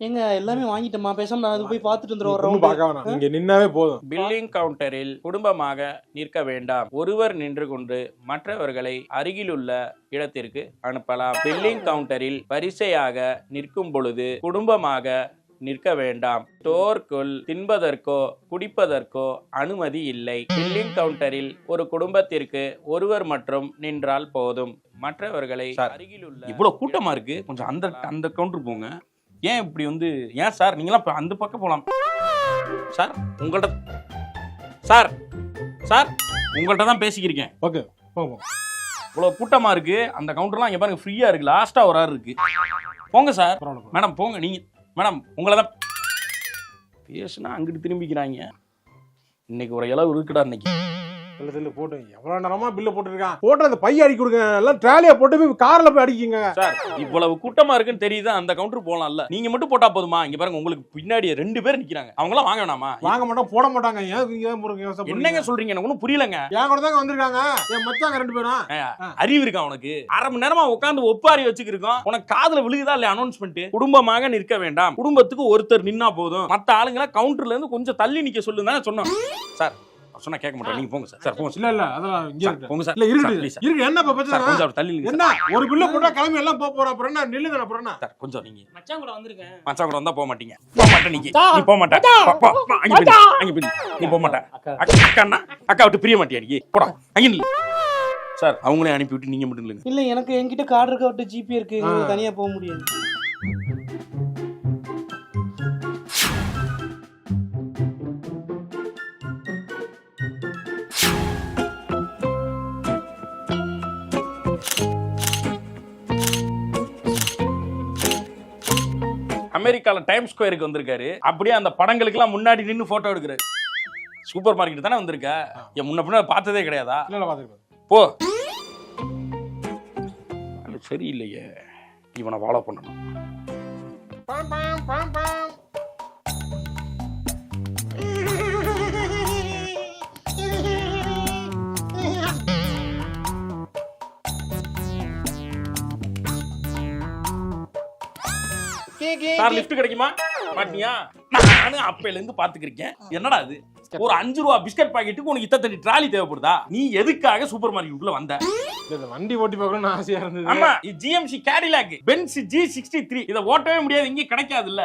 ஏங்க எல்லாமே வாங்கிட்டோமா, பேசாம நான் அது போய் பார்த்துட்டு வந்துடுறேன். ஒன்றும் பார்க்க வேணாம், நீங்க நின்னாவே போதும். பில்லிங் கவுண்டரில் குடும்பமாக நிற்க வேண்டாம். ஒருவர் நின்று கொண்டு மற்றவர்களை அருகிலுள்ள இடத்திற்கு அனுப்பலாம். பில்லிங் கவுண்டரில் வரிசையாக நிற்கும் பொழுது குடும்பமாக நிற்க வேண்டாம். ஸ்டோருக்குள் தின்பதற்கோ குடிப்பதற்கோ அனுமதி இல்லை. பில்லிங் கவுண்டரில் ஒரு குடும்பத்திற்கு ஒருவர் மட்டும் நின்றால் போதும். மற்றவர்களை அருகிலுள்ள இவ்வளவு கூட்டமா இருக்கு, கொஞ்சம் அந்த கவுண்டர் போங்க. ஏன் இப்படி ஏன் சார் நீங்களாம் அந்த பக்கம் போலாம் சார். உங்கள்ட்ட சார் சார் உங்கள்ட்ட தான் பேசிக்கிறேன். ஓகே போங்க. இவ்வளவு கூட்டமா இருக்கு, அந்த கவுண்டர்லாம் இங்க பாருங்க ஃப்ரீயா இருக்கு. லாஸ்டா ஒரு ஆறு இருக்கு, போங்க சார். மேடம் போங்க. நீங்க மேடம் உங்களை தான் பேசுனா அங்கிட்டு திரும்பிக்கிறாங்க. இன்னைக்கு ஒரு இளவு இருக்குடா இன்னைக்கு. இல்ல போட்டு எவ்வளவு நேரமா பில்ல போட்டுருக்கான். போட்டு அந்த பைய அடிக்க கொடுங்க, எல்லாம் ட்ராலியா போட்டு போய் கார்ல போய் அடிக்குங்க. சார் இவ்வளவு கூட்டமா இருக்குன்னு தெரியுது, அந்த கவுண்டர் போலாம்ல. நீங்க மட்டும் போட்டா போதுமா? இங்க பாருங்க உங்களுக்கு பின்னாடி 2 பேர் நிக்கிறாங்க, அவங்க எல்லாம் வாங்க வேணாமா? வாங்க மாட்டோம், போட மாட்டாங்க. என்னங்க சொல்றீங்க? எனக்கு ஒன்னும் புரியலங்க. என் கூட தாங்க வந்திருக்காங்க, என் மச்சாங்க 2 பேரும். அறிவு இருக்கா உனக்கு? அரை மணி நேரமா உட்காந்து ஒப்பாரி வச்சுக்கிருக்கோம், உனக்கு காதுல விழுகுதா இல்ல அனௌன்ஸ்மெண்ட்? குடும்பமாக நிற்க வேண்டாம், குடும்பத்துக்கு ஒருத்தர் நின்னா போதும், மத்த ஆளுங்களை கவுண்டர்ல இருந்து கொஞ்சம் தள்ளி நிக்க சொல்லுங்க சொன்னோம். சார் சொன்னா கேட்க மாட்டேன், நீங்க போங்க சார். சார் போங்க. இல்ல அதெல்லாம் இங்க இருக்கு. போங்க சார். இல்ல இருக்கு என்ன பிரச்சனை? கொஞ்சம் தள்ளி நில்லுங்க. என்ன ஒரு பில்ல போட்டா கிளம்பி எல்லாம் போறோம், அப்புறம் என்ன நில்லுங்க. அப்புறம் என்ன சார் கொஞ்சம் நீங்க மச்சான் கூட வந்திருக்கேன். மச்சான் கூட வந்தா போக மாட்டீங்க. போக மாட்டே நீ போக மாட்டே. அங்க போய் நீ போக மாட்டே. அக்கா விட்டு பிரிய மாட்டியா நீ? போடா அங்க நில்லு. சார் அவங்களே அனுப்பி விட்டு நீங்க மட்டும் இல்லைங்க. இல்ல எனக்கு என்கிட்ட கார்டு இருக்க விட்டு ஜிபே இருக்கு, தனியா போக முடியாது. அமெரிக்கால டைம் ஸ்கொயருக்கு வந்திருக்காரு. அப்படியே அந்த படங்களுக்கு எல்லாம் முன்னாடி நின்னு போட்டோ எடுக்கிறாரு. சூப்பர் மார்க்கெட் தானே வந்திருக்க? என் முன்ன பின்ன பார்த்ததே கிடையாதா? இல்ல பாத்துக்கிறேன் போ. அது சரியில்லையே, இவனை ஃபாலோ பண்ணணும். சார் லிஃப்ட் கிடைக்குமா? மாட்டியா? நானும் அப்பையில இருந்து பாத்துக்கிருக்கேன். என்னடா இது, ஒரு 5 ரூபா பிஸ்கட் பாக்கெட்டுக்கு உனக்கு இத்தனை ட்ராலி தேவைப்படுதா? நீ எதுக்காக சூப்பர் மார்க்கெட்டுக்குள்ள வந்த? வண்டி ஓட்டி பார்க்கணும்னு ஆசையா இருந்தது. ஆமா, ஜிஎம்சி கேடிலாக் பென்ஸ் G63 இத ஓட்டவே முடியாது, இங்க கிடைக்காது இல்ல.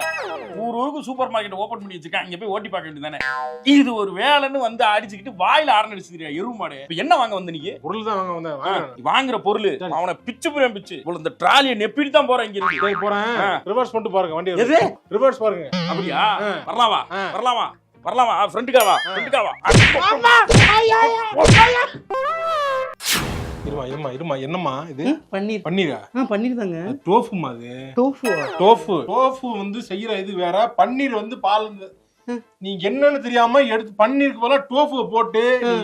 ஊருக்கு சூப்பர் மார்க்கெட் ஓபன் பண்ணி வச்சிருக்காங்க, இங்க போய் ஓட்டி பார்க்க வேண்டியதானே. இது ஒரு வேலைன்னு வந்து அடிச்சுக்கிட்டு வாயில ஆரன் அடிச்சுக்கிறியா எருவு மாடு. இப்ப என்ன வாங்க வந்த நீ? பொருள் தான் வாங்க வந்தேன். வாங்குற பொருள் அவனை பிச்சு புரியும் பிச்சு. இந்த ட்ராலியை நெப்பிட்டு தான் போறேன். இங்க இருக்கு போறேன், ரிவர்ஸ் பண்ணிட்டு பாருங்க வண்டி. எது ரிவர்ஸ் பாருங்க. அப்படியா? வரலாமா வரலாமா வரலாமா? ஃப்ரண்ட்டுக்காவா ஃப்ரண்ட்டுக்காவா? இருமா என்னம்மா இது? பன்னீர். பன்னீரா? பன்னீர் தாங்க. டோஃபுமா அது? டோஃபு வந்து செய்யற இது வேற, பன்னீர் வந்து பால். நீங்க என்னன்னு தெரியாம எடுத்து பன்னீருக்கு போல டோஃபு போட்டு,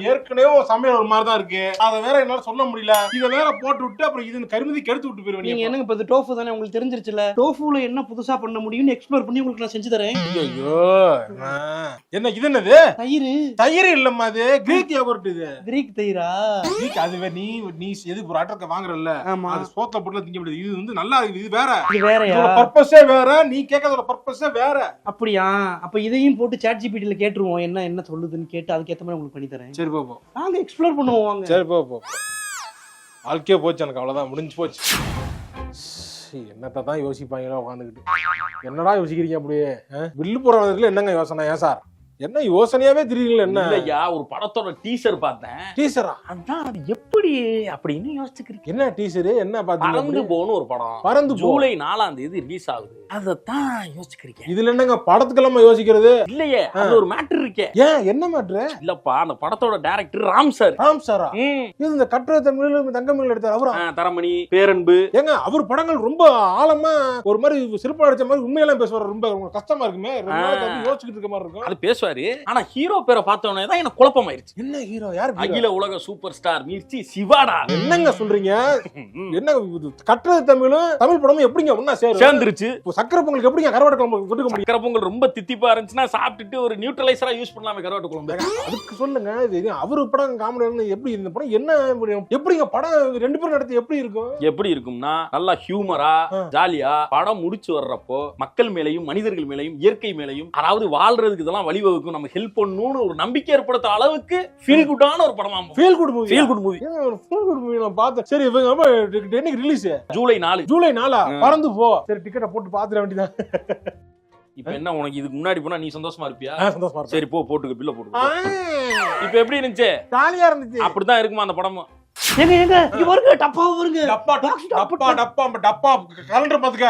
ஏற்கனவே சமையல் ஒரு மாதிரி தான் இருக்கு, அத வேற என்னால சொல்ல முடியல. இத வேற போட்டு விட்டு அப்புறம் இது கருமதி கெடுத்து விட்டு போயிருவீங்க. நீங்க என்னங்க இப்ப டோஃபு தானே உங்களுக்கு தெரிஞ்சிருச்சுல, டோஃபுல என்ன புதுசா பண்ண முடியும்னு எக்ஸ்ப்ளோர் பண்ணி உங்களுக்கு நான் செஞ்சு தரேன். ஐயோ என்ன இது? என்னது? தயிர் இல்லம்மா, அது கிரீக் யோகர்ட். இது கிரீக் தயிரா? கிரீக் அது நீ எது ஒரு அட்டக்க வாங்குறல்ல, அது சோத்துல போட்டு திங்க முடியாது. இது வந்து நல்லா இருக்கு, இது வேற. இது வேறயா? பர்பஸே வேற, நீ கேட்கறதோட பர்பஸே வேற. அப்படியா? அப்ப இதையும் போட்டு ChatGPT ல கேட்டுருவோம், என்ன சொல்லுதுன்னு கேட்டு அதுக்கு ஏத்த மாதிரி உங்களுக்கு பண்ணி தரேன். சரி போ. நாங்க எக்ஸ்ப்ளோர் பண்ணுவோம் வாங்க. சரி போ. வாழ்க்கையே போச்சு எனக்கு, அவ்வளவுதான், முடிஞ்சு போச்சு. என்னத்தை தான் யோசிப்பாங்களோ உட்காந்துக்கிட்டு. என்னடா யோசிக்கிறீங்க அப்படியே? வில்லு போறதுல என்னங்க யோசனை? ஏன் சார் என்ன யோசனையாவே தெரியல? என்ன இல்லையா, ஒரு படத்தோட டீசர் பார்த்தேன். டீசரா? அதான் அது எப்படி அப்படின்னு யோசிச்சுக்கிறேன். என்ன டீசர்? என்ன பாத்தீங்க? பறந்து போன்னு ஒரு படம் பறந்து ஜூலை 4ஆம் தேதி ரிலீஸ் ஆகுது. அதத்தான் யோசிச்சுக்கிறீங்க. இதுல என்னங்க படத்துக்கெல்லாம் யோசிக்கிறது? இல்லையே, அது ஒரு மேட்டர் இருக்கே. ஏன் என்ன மேட்டர்? இல்லப்பா, அந்த படத்தோட டைரக்டர் ராம் சாரா? இது இந்த கட்டுரை தமிழில் தங்கமிழ் எடுத்தார் அவரா? தரமணி, பேரன்பு. ஏங்க அவர் படங்கள் ரொம்ப ஆழமா ஒரு மாதிரி சிறப்பா அடிச்ச மாதிரி உண்மையெல்லாம் பேசுவார். ரொம்ப கஷ்டமா இருக்குமே, யோசிச்சுட்டு இருக்க மாதிரி இருக்கும். அது பேசுவாரு. பேசுவாரு. ஆனா ஹீரோ பேரை பார்த்தவனே தான் எனக்கு குழப்பமாயிருச்சு. என்ன ஹீரோ? யார்? அகில உலக சூப்பர் ஸ்டார் மிர்ச்சி சிவாடா. என்னங்க சொல்றீங்க? என்ன கட்டுறது தமிழும் தமிழ் படமும் எப்படிங்க ஒண்ணா சேர்ந்துருச்சு? சக்கரை பொங்கலுக்கு எப்படிங்க கருவாட்டு குழம்பு கொட்டுக்க முடியும்? சக்கரை பொங்கல் ரொம்ப தித்திப்பா இருந்துச்சுன்னா சாப்பிட்டுட்டு ஒரு நியூட்ரலைசரா யூஸ் பண்ணலாமே கருவாட்டு குழம்பு. அதுக்கு சொல்லுங்க. இது அவரு படம் காமெடி எப்படி இந்த படம் என்ன எப்படிங்க படம் ரெண்டு பேரும் நடத்தி எப்படி இருக்கும்? எப்படி இருக்கும்னா நல்லா ஹியூமரா ஜாலியா படம் முடிச்சு வர்றப்போ மக்கள் மேலையும் மனிதர்கள் மேலையும் இயற்கை மேலையும் அதாவது வாழ்றதுக்கு இதெல்லாம் வழிவகுக்கும் நம்ம ஹெல்ப் பண்ணணும்னு ஒரு நம்பிக்கை ஏற்படுத்த அளவுக்கு ஃபீல் குட்டான ஒரு படமா. Feel good movie. Feel good movie. Feel good movie நான் பார்த்தேன். சரி என்னைக்கு ரிலீஸ்? ஜூலை 4. ஜூலை 4 பறந்து போ. சரி டிக்கெட்டை போட்டு பாத்துற வேண்டியதான். இப்ப என்ன உனக்கு இதுக்கு முன்னாடி போனா நீ சந்தோஷமா இருப்பியா? சந்தோஷமா. சரி போ போட்டுக்க பில்ல போட்டுக்க. இப்ப எப்படி இருந்துச்சு? ஜாலியா இருந்துச்சு. அப்படிதான் இருக்குமா அந்த படமும்? ஏங்க இங்க வருங்க டப்பா வருங்க. டப்பா கலண்டர் பாத்துக்க.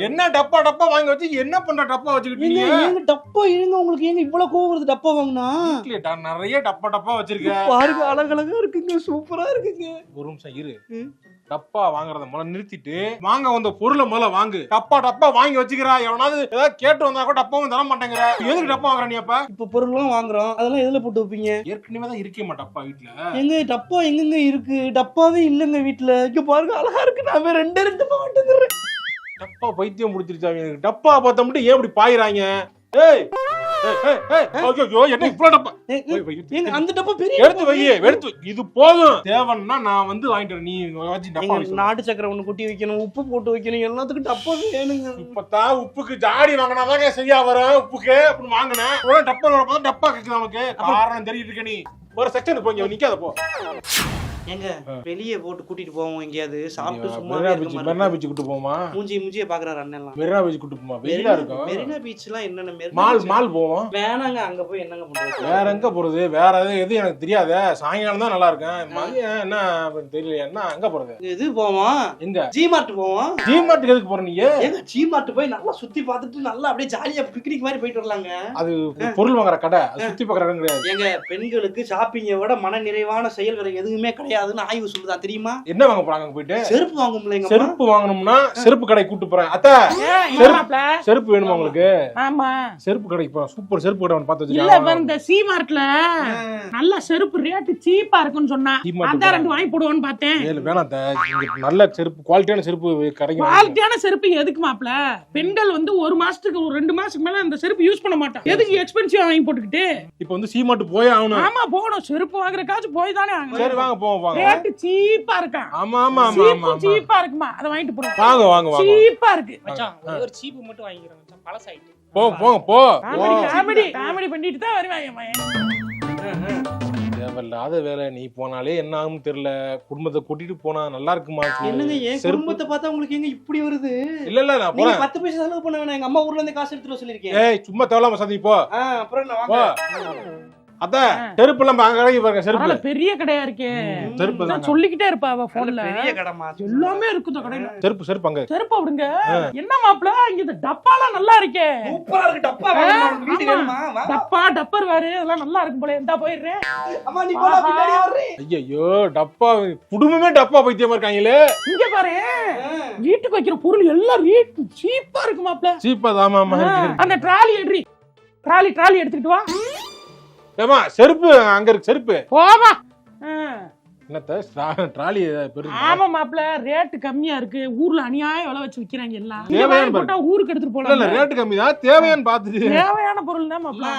என்ன டப்பா வாங்கி வச்சு என்ன பண்ற? டப்பா வச்சுக்கிட்டீங்க. ஏங்க டப்பா இருங்க உங்களுக்கு ஏங்க இவ்வளவு கோவம் வருது டப்பா வாங்குனா? நிறைய டப்பா வச்சிருக்கேன் பாருங்க அழகழகா இருக்குங்க சூப்பரா இருக்குங்க. ஒரு நிமிஷம் இரு. டப்பா வாங்குறத முதல்ல நிறுத்திட்டு வாங்க வந்த பொருளை முதல்ல வாங்கு. டப்பா வாங்கி வச்சுக்கிறா. எவனாவது ஏதாவது கேட்டு வந்தா கூட டப்பாவும் தர மாட்டேங்கிற. எதுக்கு டப்பா வாங்குற நீ? அப்ப இப்ப பொருள்லாம் வாங்குறோம் அதெல்லாம் எதுல போட்டு வைப்பீங்க? ஏற்கனவே தான் இருக்கே டப்பா வீட்டுல. எங்க டப்பா எங்கங்க இருக்கு? டப்பாவே இல்லங்க வீட்டுல. இங்க பாருங்க அழகா இருக்கு. நான் ரெண்டு மாட்டேங்கிறேன். டப்பா பைத்தியம் முடிச்சிருச்சா? டப்பா பார்த்தா மட்டும் ஏன் இப்படி பாயிறாங்க? ஏய் என்ன இவ்வளவு டப்பா? அந்த டப்பா பெரிய எடுத்து இது போதும். தேவன்னா நான் வந்து வாங்கிட்டு நீ வச்சு டப்பா. நாட்டு சக்கரை ஒண்ணு கொட்டி வைக்கணும், உப்பு போட்டு வைக்கணும், எல்லாத்துக்கும் டப்பா வேணுங்க. இப்பதான் உப்புக்கு ஜாடி வாங்கினாதாங்க சரியா வரும். உப்புக்கு அப்படின்னு வாங்கினேன் டப்பா டப்பா கேக்குது நமக்கு. காரணம் தெரியுது இருக்க. நீ ஒரு செக்ஷன் போங்க நிக்காத போ. எங்க வெளியே போட்டு கூட்டிட்டு போவோம் எங்கேயாவது சாப்பிட்டு சும்மா மெரினா பீச் கூட்டு போமா? மூஞ்சியே பாக்குறாரு அண்ணன். மெரினா பீச் கூட்டு போமா? வெயிலா இருக்கும். மெரினா பீச் எல்லாம் என்னென்ன மால் போவோம். வேணாங்க அங்க போய் என்னங்க பண்றது? வேற எங்க போறது? வேற எது எனக்கு தெரியாத. சாயங்காலம் தான் நல்லா இருக்கும். மதியம் என்ன தெரியல. என்ன எங்க போறது? இது போவோம். எங்க? ஜிமார்ட் போவோம். ஜிமார்ட்டுக்கு எதுக்கு போற நீங்க? எங்க ஜிமார்ட் போய் நல்லா சுத்தி பார்த்துட்டு நல்லா அப்படியே ஜாலியா பிக்னிக் மாதிரி போயிட்டு வரலாங்க. அது பொருள் வாங்குற கடை. சுத்தி பாக்குற இடம் கிடையாது. எங்க பெண்களுக்கு ஷாப்பிங்கை விட மன நிறைவான செயல் வேற எதுவுமே கிடையாதுன்னு ஆய்வு சொல்லுதா தெரியுமா? என்ன வாங்க போறாங்க போயிட்டு? செருப்பு வாங்கும்ல. செருப்பு வாங்கணும்னா செருப்பு கடை கூட்டு போறேன். அத்தை செருப்பு வேணுமா உங்களுக்கு? ஆமா செருப்பு கடைக்கு போறேன். சூப்பர் செருப்பு கடை பார்த்து இல்ல இந்த சி மார்ட்ல நல்ல செருப்பு ரேட் சீப்பா இருக்குன்னு சொன்னா அதான் ரெண்டு வாங்கி போடுவோன்னு பார்த்தேன். வேணாம் நல்ல செருப்பு குவாலிட்டியான செருப்பு கிடைக்கும். குவாலிட்டியான செருப்பு எதுக்கு மாப்ள? பெண்கள் வந்து ஒரு மாசத்துக்கு ஒரு 2 மாசத்துக்கு மேல அந்த செருப்பு யூஸ் பண்ண மாட்டாங்க. எதுக்கு எக்ஸ்பென்சிவ் வாங்கி போட்டுக்கிட்டு? இப்போ வந்து சி மார்ட் போய் ஆகணும். ஆமா போணும். செருப்பு வாங்குறதுக்காச்சும் போய் தானே ஆகணும். சரி வாங்க போவோம். ரேட் சீப்பா இருக்கா? ஆமா ஆமா ஆமா சீப்பா இருக்குமா? அத வாங்கிட்டு போறோம். வாங்க சீப்பா இருக்கு மச்சான். ஒரு சீப்பு மட்டும் வாங்கிக்கிறேன் மச்சான். பழசாயிட்டு. போ. காமெடி பண்ணிட்டு தான் வருவாங்க மயன். தேவையில்லாத வேலை. நீ போனாலே என்ன ஆகும் தெரியல. குடும்பத்தை கூட்டிட்டு போனா நல்லா இருக்குமா? என்னங்க ஏன் குடும்பத்தை பார்த்தா உங்களுக்கு எங்க இப்படி வருது? இல்ல நான் போறேன். 10 பைசா செலவு பண்ண வேணாம். எங்க அம்மா ஊர்ல இருந்து காசு எடுத்துட்டு சொல்லிருக்கேன். ஏய் சும்மா தேவலாம சந்தி போ. அப்புறம் நான் வாங்க. அத செருப்பு எல்லாம் அங்க கடைக்கு பாருங்க. செருப்பு பெரிய கடையா இருக்கே. செருப்பு தான் சொல்லிக்கிட்டே இருப்பா அவ போன்ல. பெரிய கடைமா எல்லாமே இருக்குது கடையில. செருப்பு அங்க. செருப்பு அப்படிங்க. என்ன மாப்ள இங்க இந்த டப்பாலாம் நல்லா இருக்கே. சூப்பரா இருக்கு. டப்பா வாங்க வீட்டுக்கு வேணுமா? டப்பா டப்பர் வேற அதெல்லாம் நல்லா இருக்கும் போல. எந்தா போயிடுறேன். அம்மா நீ போடா பின்னாடி வர்றே. ஐயோ டப்பா குடும்பமே டப்பா பைத்தியமா இருக்காங்களே. இங்க பாரு வீட்டுக்கு வைக்கிற பொருள் எல்லாம் ரேட் சீப்பா இருக்கு மாப்ள. சீப்பா தான் மாமா இருக்கு. அந்த ட்ராலி எடுறி. ட்ராலி எடுத்துட்டு வா. ஏமா செருப்பு அங்க இருக்கு. செருப்பு போவா. என்னத்த ட்ராலி பெரிய. ஆமா மாப்ள ரேட் கம்மியா இருக்கு. ஊர்ல அநியாய விலை வச்சு விக்கிறாங்க எல்லாம். போட்டா ஊருக்கு எடுத்துட்டு போலாம். இல்ல ரேட் கம்மி தான். தேவையான்னு பாத்துட்டு தேவையான பொருள் தான் மாப்ள.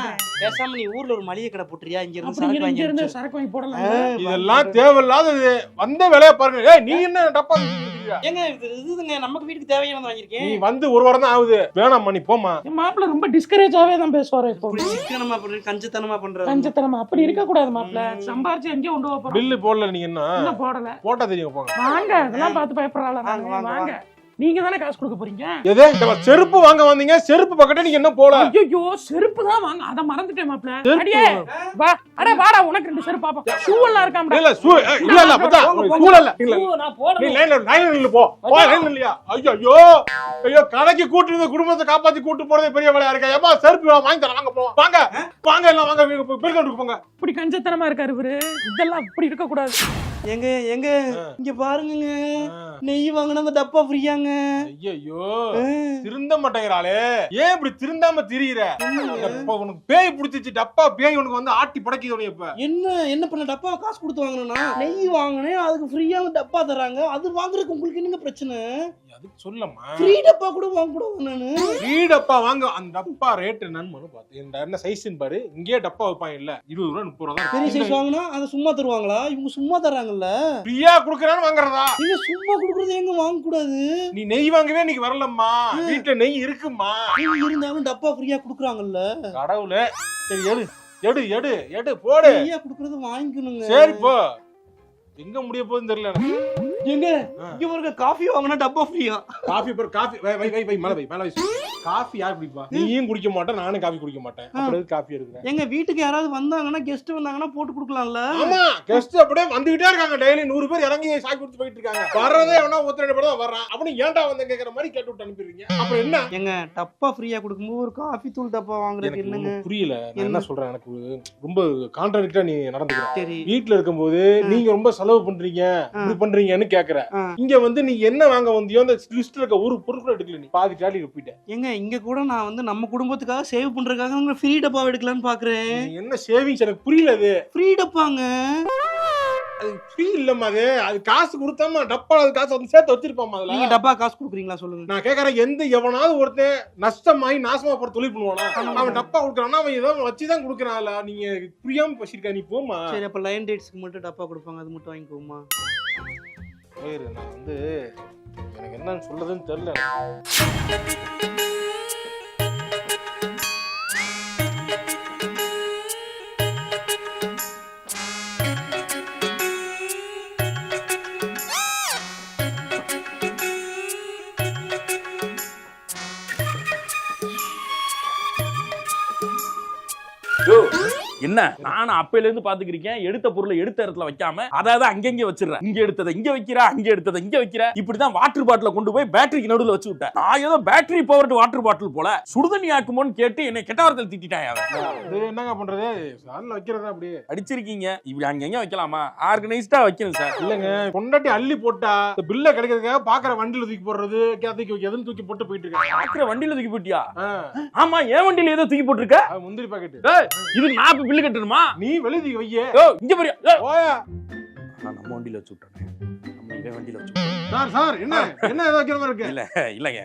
பேசாம நீ ஊர்ல ஒரு மளிகை கடை போட்டுறியா? இங்க இருந்து சரக்கு வாங்கி போடலாம். இதெல்லாம் தேவையில்லாதது. வந்த வேலைய பாருங்க. ஏய் நீ என்ன டப்பா ஏங்க இதுங்க நமக்கு வீட்டுக்கு தேவையானது வாங்கிருக்கேன். நீ வந்து ஒரு வாரம் தான் ஆகுது. வேணாம் நீ போமா. மாப்ள ரொம்ப டிஸ்கரேஜாவே தான் பேசுவாரு. இப்போ சிக்கனமா பண்ற கஞ்சத்தனமா பண்ற. கஞ்சத்தனமா அப்படி இருக்க கூடாது மாப்ள. சம்பாரிச்சு எங்க கொண்டு போறோம். பில்லு போடல நீங்க என்ன போடல. போட்டா தெரியும் போங்க. வாங்க அதெல்லாம் பார்த்து பயப்படறாளா? வாங்க நீங்க தானே காசு கொடுக்க போறீங்க. எது செருப்பு வாங்க வந்தீங்க. செருப்பு பக்கத்துல நீங்க என்ன போல? ஐயோ செருப்பு தான் வாங்க. அத மறந்துட்டேன் மாப்ள. அடியே வா. அட வாடா உனக்கு 2 செருப்பு பாப்பா. ஷூ எல்லாம் இருக்காம்டா. இல்ல ஷூ இல்ல பத்தா. ஷூ இல்ல. நான் போறேன். நீ லைன்ல நில்லு போ. லைன்ல இல்லையா? ஐயோ கடைக்கு கூட்டி வந்து குடும்பத்தை காப்பாத்தி கூட்டி போறதே பெரிய வேலையா இருக்கா? ஏப்பா செருப்பு வாங்கி தரேன். வாங்க போ. வாங்க எல்லாம் வாங்க. பில் கவுண்டருக்கு போங்க. இப்படி கஞ்சத்தனமா இருக்காரு இவரு. இதெல்லாம் இப்படி இருக்க கூடாது. எங்க இங்க பாருங்க, நெய் வாங்கினா அந்த டப்பா ஃப்ரீயாங்க. ஐயோ திருந்த மாட்டேங்கிறாளே, ஏன் இப்படி திருந்தாம திரியிற? உனக்கு பேய் பிடிச்சிச்சு, டப்பா பேய் உனக்கு வந்து ஆட்டி படைக்குது. இப்ப என்ன பண்ண, டப்பா காசு கொடுத்து வாங்கினா நெய் வாங்கினேன், அதுக்கு ஃப்ரீயா டப்பா தராங்க. அது வாங்குறதுக்கு உங்களுக்கு என்னங்க பிரச்சனை? அதுக்கு சொல்லமா, ஃப்ரீ டப்பா கூட வாங்க கூடாது. நானு ஃப்ரீ டப்பா வாங்க, அந்த டப்பா ரேட் என்னன்னு பார்த்து என்ன சைஸ்ன்னு பாரு. இங்கே டப்பா வைப்பாங்க இல்ல, 20 ரூபா 30 ரூபா. பெரிய சைஸ் வாங்கினா அதை சும்மா தருவாங்களா? இவங்க சும்மா தர்றாங்கல்ல. ஃப்ரீயா குடுக்கறான்னு வாங்குறதா? நீங்க சும்மா குடுக்கறது எங்க வாங்க கூடாது? நீ நெய் வாங்கவே இன்னைக்கு வரலம்மா, வீட்டுல நெய் இருக்குமா? இருந்தாலும் டப்பா ஃப்ரீயா குடுக்குறாங்கல்ல. கடவுளே, சரி எடு எடு எடு எடு போடு. ஃப்ரீயா குடுக்கறது வாங்கிக்கணுங்க. சரி போ, எங்க முடிய போகுதுன்னு தெரியல எனக்கு. எங்க இங்க பாருங்க, காஃபி வாங்கினா டப்பா ஃப்ரீயா. காஃபி பேர் காஃபி, வை மேல வை. காஃபி யார் குடிப்பா? நீயும் குடிக்க மாட்டேன், நானும் காஃபி குடிக்க மாட்டேன். அப்புறம் காஃபி எடுக்கிறேன். எங்க வீட்டுக்கு யாராவது வந்தாங்கன்னா, கெஸ்ட் வந்தாங்கன்னா போட்டு குடுக்கலாம்ல. ஆமா, கெஸ்ட் அப்படியே வந்துகிட்டே இருக்காங்க. டெய்லி 100 பேர் இறங்கி சாக்கி கொடுத்து போயிட்டு இருக்காங்க. வரதே எவனா ஒருத்தர் 2 பேர் தான் வர்றான். அப்படி ஏன்டா வந்து கேக்குற மாதிரி கேட்டு விட்டு அனுப்பிடுறீங்க. அப்புறம் என்ன? எங்க டப்பா ஃப்ரீயா கொடுக்கும்போது ஒரு காஃபி தூள் டப்பா வாங்குறது என்னங்க? புரியல. நான் என்ன சொல்றேன், எனக்கு ரொம்ப கான்ட்ராடிக்டா நீ நடந்துக்கிற. சரி, வீட்டுல இருக்கும்போது நீங்க ரொம்ப செலவு பண்றீங்க, இப்படி பண்றீங்கன்னு கேக்குற. இங்க வந்து நீ என்ன வாங்க வந்தியோ அந்த லிஸ்ட்ல இருக்க ஒரு பொருட்கள் எடுக்கல. நீ பாதி டாலி போயிட்ட. எங்க இங்க கூட நான் வந்து நம்ம குடும்பத்துக்காக சேவ் பண்றதுக்காக ஃப்ரீ டப்பா எடுக்கலாம்னு பாக்குறேன். என்ன சேவிங்ஸ் எனக்கு புரியல. அது ஃப்ரீ டப்பாங்க. அது ஃப்ரீ இல்லம்மா, அது காசு கொடுத்தாம டப்பா, அது காசு வந்து சேர்த்து வச்சிருப்பாமா. அதுல நீங்க டப்பா காசு கொடுக்குறீங்களா சொல்லுங்க. நான் கேக்குறேன், எவனாவது ஒருத்தன் நஷ்டமாயி நாசமா போற தொழில் பண்ணுவானா? அவன் டப்பா கொடுக்கறானா, அவன் ஏதோ வச்சுதான் கொடுக்கறான்ல. நீங்க புரியாம பேசிருக்க. நீ போமா. சரி, அப்ப லைன் டேட்ஸ்க்கு மட்டும் டப்பா கொடுப்பாங்க, அது மட்டும் வாங்கிக்கோமா? நான் வந்து எனக்கு என்னன்னு சொல்றதுன்னு தெரியல. என்ன நானும் அப்பையில இருந்து பாத்துக்கிறேன். எடுத்த பொருளை எடுத்த இடத்துல வைக்காம அதாவது அங்கங்க வச்சிடறேன். இங்க எடுத்ததை இங்க வைக்கிற, அங்க எடுத்ததை இங்க வைக்கிற. இப்படிதான் வாட்டர் பாட்டில கொண்டு போய் பேட்டரிக்கு நடுவுல வச்சு விட்டேன். நான் ஏதோ பேட்டரி பவர்டு வாட்டர் பாட்டில் போல சுடுதண்ணி ஆக்குமோன்னு கேட்டு என்னை கெட்ட வார்த்தையில் திட்டான். என்னங்க பண்றது, சால்ல வைக்கிறதா அப்படியே அடிச்சிருக்கீங்க. இப்படி அங்கங்க வைக்கலாமா? ஆர்கனைஸ்டா வைக்கணும் சார். இல்லங்க, பொண்டாட்டி அள்ளி போட்டா பில்ல கிடைக்கிறதுக்காக பாக்குற வண்டியில தூக்கி போடுறது, தூக்கி வைக்கிறதுன்னு தூக்கி போட்டு போயிட்டு இருக்காங்க. பாக்குற வண்டியில தூக்கி போட்டியா? ஆமா, என் வண்டியில ஏதோ தூக்கி போட்டுருக்க. முந்திரி பாக்கெட். இதுக்கு நான் பில்லு கட்டணுமா? நீ வெளிய தூக்கி வையே. இங்க போறியா? ஓயா, நம்ம வண்டியில வச்சு விட்டேன். நம்ம இவன் வண்டியில வச்சு. சார் என்ன ஏதோ வைக்கிற மாதிரி இருக்கு? இல்லங்க.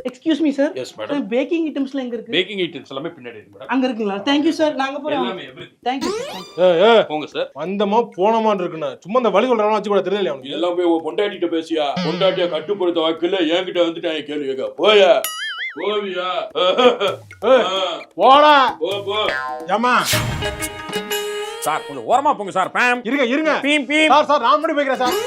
Excuse me sir. Yes madam. Packing ஐட்டம்ஸ்ல எங்க இருக்கு? பேக்கிங் ஐட்டம்ஸ் எல்லாமே பின்னாடி இருக்கு மேடம். அங்க இருக்குங்களா? Thank you sir. நாங்க போறோம். எல்லாமே எவ்ரிதிங். Thank you sir. போங்க சார். வந்தமா போனமான்னு இருக்குன்னு சும்மா அந்த வழி சொல்றவங்க வச்சு கூட தெரியல அவனுக்கு. எல்லாம் போய் பொண்டாட்டிட்ட பேசியா? பொண்டாட்டிய கட்டுப்படுத்த வாக்குல என்கிட்ட வந்துட்டாங்க. கேளு கேக்க போயா போவியா? போடா போ. ஏமா சார் கொஞ்சம் ஓரமா போங்க சார். பாம் இருங்க பீம் பீம். சார் நான் முன்னாடி போய்க்கிறேன் சார்.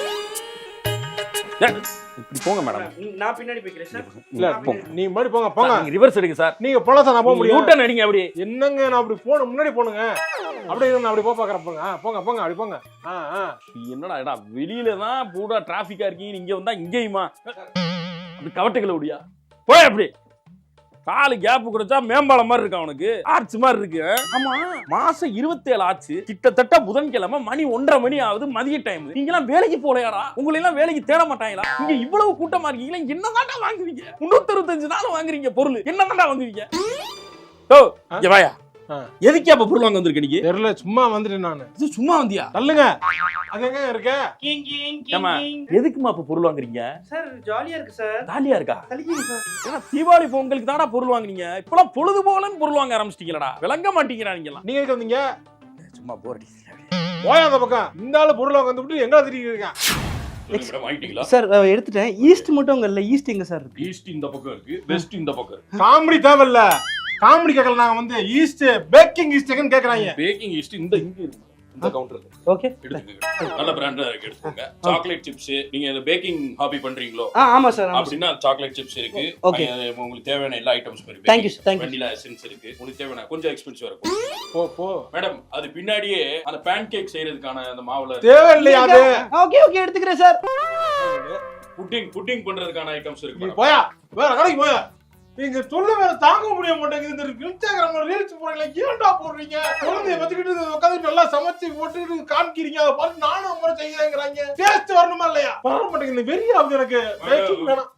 இப்படி போங்க மேடம். நான் பின்னாடி போய்க்கிறேன் சார். இல்ல நீ முன்னாடி போங்க. நீங்க ரிவர்ஸ் எடுங்க சார். நீங்க போலாம் சார், நான் போக முடியும். யூ டர்ன் அடிங்க அப்படி. என்னங்க, நான் அப்படி போன முன்னாடி போணுங்க. அப்படியே நான் அப்படி பாக்குறேன். போங்க அப்படி போங்க. என்னடா வெளியில தான் பூரா டிராபிக்கா இருக்கீங்க, இங்க வந்தா இங்கேயுமா அப்படி கவட்டுகளை விடியா? போய் அப்படி காலு கேப் குறைச்சா மேம்பாலம் மாதிரி இருக்கு, அவனுக்கு ஆர்ச் மாதிரி இருக்கு. ஆமா, மாசம் 27 ஆச்சு. கிட்டத்தட்ட புதன்கிழமை மணி 1:30 மணி ஆகுது, மதிய டைம். நீங்க எல்லாம் வேலைக்கு போலையாடா? உங்களை எல்லாம் வேலைக்கு தேட மாட்டாங்களா? இங்க இவ்வளவு கூட்டமா இருக்கீங்களா? என்னதான்டா வாங்குவீங்க? 365 நாள் வாங்குறீங்க பொருள், என்னதான்டா வாங்குவீங்க? ஓ இங்க வாயா. எதுக்கு அப்ப பொருள் வாங்க வந்திருக்க நீங்க? தெரியல, சும்மா வந்துட்டேன் நானு. இது சும்மா வந்தியா? தள்ளுங்க. அது எங்க இருக்க? ஏமா எதுக்குமா அப்ப பொருள் வாங்குறீங்க? சார் ஜாலியா இருக்கு சார். ஜாலியா இருக்கா? தலிக்கிங்க சார். ஏன்னா தீபாவளி பொங்கலுக்கு தானடா பொருள் வாங்குறீங்க. இப்பலாம் பொழுது போலன்னு பொருள் வாங்க ஆரம்பிச்சிட்டீங்களா? விளங்க மாட்டீங்களா நீங்க எல்லாம்? நீங்க எங்க வந்தீங்க? சும்மா போர் அடிக்குது. போயா அந்த பக்கம். இந்த ஆளு பொருள் வாங்க வந்துட்டு எங்க திரிக்கு இருக்க? சார் எடுத்துட்டேன். ஈஸ்ட் மட்டும் அங்க இல்ல. ஈஸ்ட் எங்க சார் இருக்கு? ஈஸ்ட் இந்த பக்கம் இருக்கு, வெஸ்ட் இந்த பக்கம் இருக்கு. காமெடி தேவையில்ல. காமெடி கேட்கல. நாங்க வந்து ஈஸ்ட் பேக்கிங் ஈஸ்ட் எங்கன்னு கேக்குறாங்க. பேக்கிங் ஈஸ்ட் இந்த இங்க இருக்கு, இந்த கவுண்டர்ல. ஓகே, எடுத்துக்கங்க. நல்ல பிராண்டா இருக்கு, எடுத்துக்கங்க. சாக்லேட் சிப்ஸ், நீங்க இந்த பேக்கிங் ஹாபி பண்றீங்களோ? ஆமா சார். அப்படினா சாக்லேட் சிப்ஸ் இருக்கு. ஓகே, உங்களுக்கு தேவையான எல்லா ஐட்டம்ஸ் இருக்கு. Thank you thank you. Vanilla essence இருக்கு. உங்களுக்கு தேவையான கொஞ்சம் எக்ஸ்பென்சிவ் இருக்கும். போ மேடம், அது பின்னாடியே அந்த பேன் கேக் செய்யறதுக்கான அந்த மாவுல தேவை இல்லையா அது? ஓகே எடுத்துக்கிறேன் சார். புட்டிங் பண்றதுக்கான ஐட்டம்ஸ் இருக்கு. போயா வேற கடைக்கு போயா. நீங்க சொல்ல வேற தாங்க முடிய மாட்டேங்குது. இந்த இன்ஸ்டாகிராம்ல ரீல்ஸ் போடுறீங்களா, ஏன்டா போடுறீங்க? குழந்தைய வச்சுக்கிட்டு உட்காந்து நல்லா சமைச்சு போட்டு காமிக்கிறீங்க, அதை பார்த்து நானும் முறை செய்யறாங்க. டேஸ்ட் வரணுமா இல்லையா? வர மாட்டேங்குது, வெறி ஆகுது எனக்கு. வேணாம்.